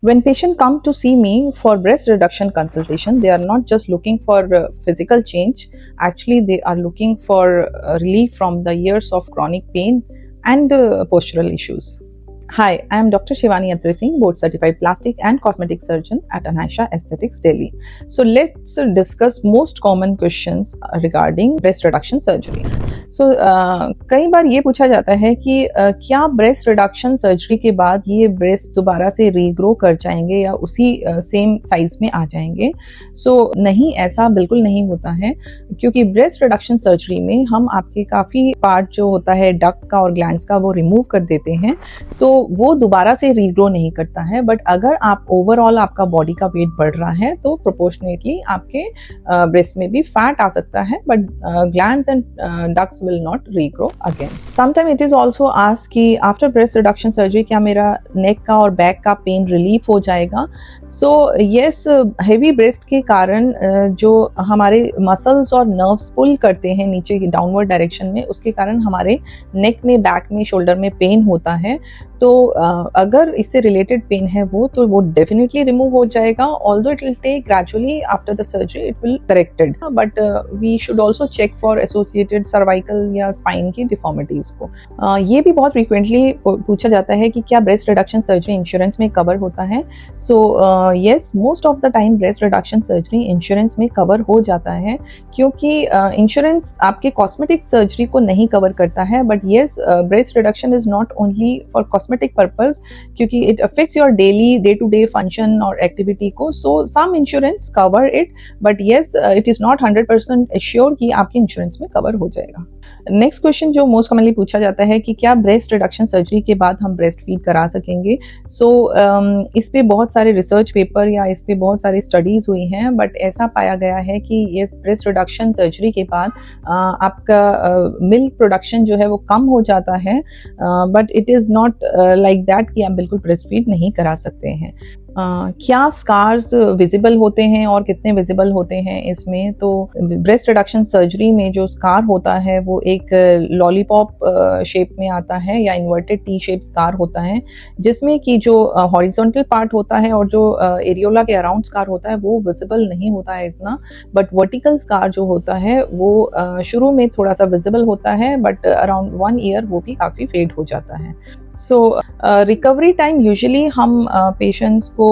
When patients come to see me for breast reduction consultation, they are not just looking for physical change. Actually, they are looking for relief from the years of chronic pain and postural issues. Hi, I am Dr. Shivani Atri Singh, board certified plastic and cosmetic surgeon at Anaisha Aesthetics, Delhi. So let's discuss most common questions regarding breast reduction surgery. कई बार ये पूछा जाता है कि क्या breast reduction surgery के बाद ये ब्रेस्ट दोबारा से रीग्रो कर जाएंगे या उसी सेम साइज में आ जाएंगे। नहीं, ऐसा बिल्कुल नहीं होता है, क्योंकि ब्रेस्ट रिडक्शन सर्जरी में हम आपके काफ़ी पार्ट जो होता है डक्ट का और ग्लैंड्स का वो रिमूव कर देते हैं, तो वो दोबारा से रीग्रो नहीं करता है। बट अगर आप ओवरऑल आपका बॉडी का वेट बढ़ रहा है तो प्रोपोर्शनेटली आपके ब्रेस्ट में भी फैट आ सकता है, but glands and ducts will not regrow again. Sometimes it is also asked कि after breast reduction surgery क्या मेरा नेक का और बैक का पेन रिलीफ हो जाएगा। yes, हेवी ब्रेस्ट के कारण जो हमारे मसल्स और नर्व्स पुल करते हैं नीचे की डाउनवर्ड डायरेक्शन में, उसके कारण हमारे नेक में, बैक में, शोल्डर में पेन होता है। तो अगर इससे रिलेटेड पेन है तो वो डेफिनेटली रिमूव हो जाएगा। Although it will take gradually after the surgery it will corrected, but we should also check for associated cervical या स्पाइन की डिफॉर्मिटीज को। ये भी बहुत फ्रीक्वेंटली पूछा जाता है कि क्या ब्रेस्ट रिडक्शन सर्जरी इंश्योरेंस में कवर होता है। Yes, most of the time breast reduction surgery insurance में कवर हो जाता है, क्योंकि इंश्योरेंस आपके कॉस्मेटिक सर्जरी को नहीं कवर करता है। But yes, breast reduction is not only for cosmetic purpose, क्योंकि it affects your daily day to day function और एक्टिविटी को। Some insurance cover it, but yes, it is not 100% assure कि आपके insurance में cover हो जाएगा। Next question जो most commonly पूछा जाता है कि क्या ब्रेस्ट रिडक्शन सर्जरी के बाद हम ब्रेस्ट फीड करा सकेंगे। इस पे बहुत सारे रिसर्च पेपर या इस पे बहुत सारी स्टडीज हुई हैं, बट ऐसा पाया गया है कि ये ब्रेस्ट रिडक्शन सर्जरी के बाद आपका मिल्क प्रोडक्शन जो है वो कम हो जाता है, but it is not like that कि आप बिल्कुल ब्रेस्ट फीड नहीं करा सकते हैं। क्या स्कार्स विजिबल होते हैं और कितने विजिबल होते हैं इसमें। तो ब्रेस्ट रिडक्शन सर्जरी में जो स्कार होता है वो एक लॉलीपॉप शेप में आता है या इन्वर्टेड टी शेप स्कार होता है, जिसमें कि जो हॉरिजॉन्टल पार्ट होता है और जो एरियोला के अराउंड स्कार होता है वो विजिबल नहीं होता है इतना, बट वर्टिकल स्कार जो होता है वो शुरू में थोड़ा सा विजिबल होता है, बट अराउंड 1 ईयर वो भी काफ़ी फेड हो जाता है। रिकवरी टाइम यूजुअली हम पेशेंट्स को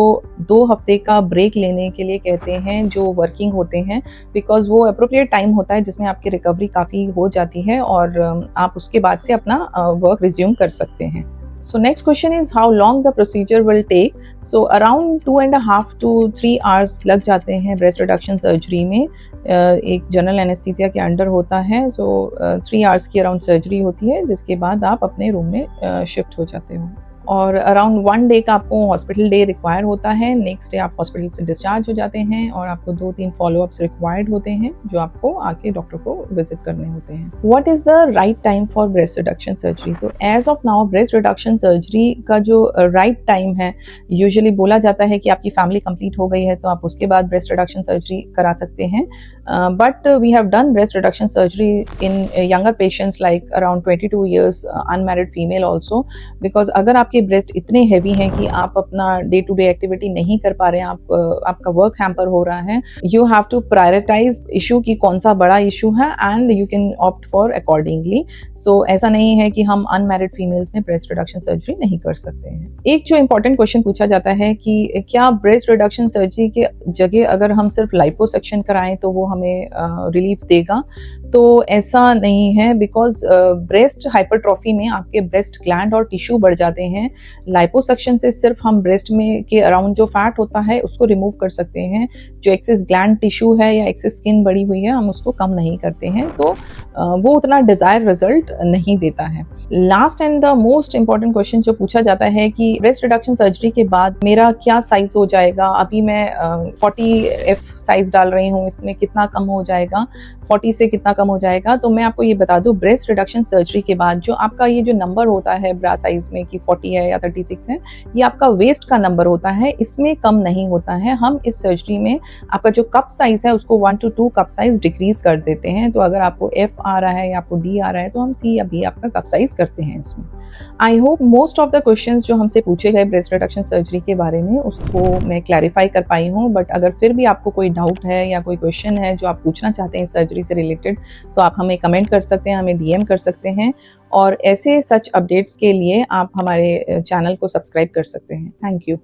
2 हफ्ते का ब्रेक लेने के लिए कहते हैं जो वर्किंग होते हैं, बिकॉज वो अप्रोप्रिएट टाइम होता है जिसमें आपकी रिकवरी काफ़ी हो जाती है और आप उसके बाद से अपना वर्क रिज्यूम कर सकते हैं। So next question is how long the procedure will take. So around 2.5 to 3 hours लग जाते हैं ब्रेस्ट रिडक्शन सर्जरी में। एक जनरल एनेस्थीसिया के अंडर होता है। 3 hours की अराउंड सर्जरी होती है, जिसके बाद आप अपने रूम में शिफ्ट हो जाते हो और अराउंड 1 डे का आपको हॉस्पिटल डे रिक्वायर होता है। नेक्स्ट डे आप हॉस्पिटल से डिस्चार्ज हो जाते हैं और आपको 2-3 फॉलोअप्स रिक्वायर्ड होते हैं जो आपको आके डॉक्टर को विजिट करने होते हैं। What is the right time for breast reduction surgery. तो as of now breast reduction surgery का जो राइट टाइम है, यूजुअली बोला जाता है कि आपकी फैमिली कंप्लीट हो गई है तो आप उसके बाद ब्रेस्ट रिडक्शन सर्जरी करा सकते हैं, but we have done breast reduction surgery in younger patients like around 22 years unmarried female also, because अगर आपके ब्रेस्ट इतने हैवी हैं कि आप अपना डे टू डे एक्टिविटी नहीं कर पा रहे हैं, आपका वर्क हैम्पर हो रहा है, you have to prioritise issue की कौन सा बड़ा इशू है and you can opt for accordingly. ऐसा नहीं है कि हम अनमैरिड फीमेल्स में ब्रेस्ट रिडक्शन सर्जरी नहीं कर सकते हैं। एक जो इंपॉर्टेंट क्वेश्चन पूछा जाता है कि क्या ब्रेस्ट रिडक्शन सर्जरी के जगह अगर हम सिर्फ लाइपोसक्शन कराएं तो वो हमें रिलीफ देगा। तो ऐसा नहीं है, बिकॉज ब्रेस्ट हाइपरट्रॉफी में आपके ब्रेस्ट ग्लैंड और टिश्यू बढ़ जाते हैं। लाइपोसक्शन से सिर्फ हम ब्रेस्ट में के अराउंड जो फैट होता है उसको रिमूव कर सकते हैं, जो एक्सेस ग्लैंड टिश्यू है या एक्सेस स्किन बढ़ी हुई है हम उसको कम नहीं करते हैं, तो वो उतना डिजायर रिजल्ट नहीं देता है। Last and the most important question जो पूछा जाता है कि ब्रेस्ट रिडक्शन सर्जरी के बाद मेरा क्या साइज हो जाएगा। अभी मैं 40F साइज डाल रही हूँ, इसमें कितना कम हो जाएगा, 40 से कितना कम हो जाएगा। तो मैं आपको ये बता दूं, ब्रेस्ट रिडक्शन सर्जरी के बाद जो आपका ये जो नंबर होता है ब्रा साइज में कि 40 है या 36 है, ये आपका वेस्ट का नंबर होता है, इसमें कम नहीं होता है। हम इस सर्जरी में आपका जो कप साइज है उसको 1 to 2 कप साइज डिक्रीज कर देते हैं। तो अगर आपको एफ आ रहा है या आपको डी आ रहा है तो हम सी या बी आपका कप साइज करते हैं इसमें। I hope most of the questions जो हमसे पूछे गए ब्रेस्ट रिडक्शन सर्जरी के बारे में उसको मैं क्लैरिफाई कर पाई हूँ। बट अगर फिर भी आपको कोई डाउट है या कोई क्वेश्चन है जो आप पूछना चाहते हैं सर्जरी से रिलेटेड, तो आप हमें कमेंट कर सकते हैं, हमें डीएम कर सकते हैं। और ऐसे सच अपडेट्स के लिए आप हमारे चैनल को सब्सक्राइब कर सकते हैं। Thank you.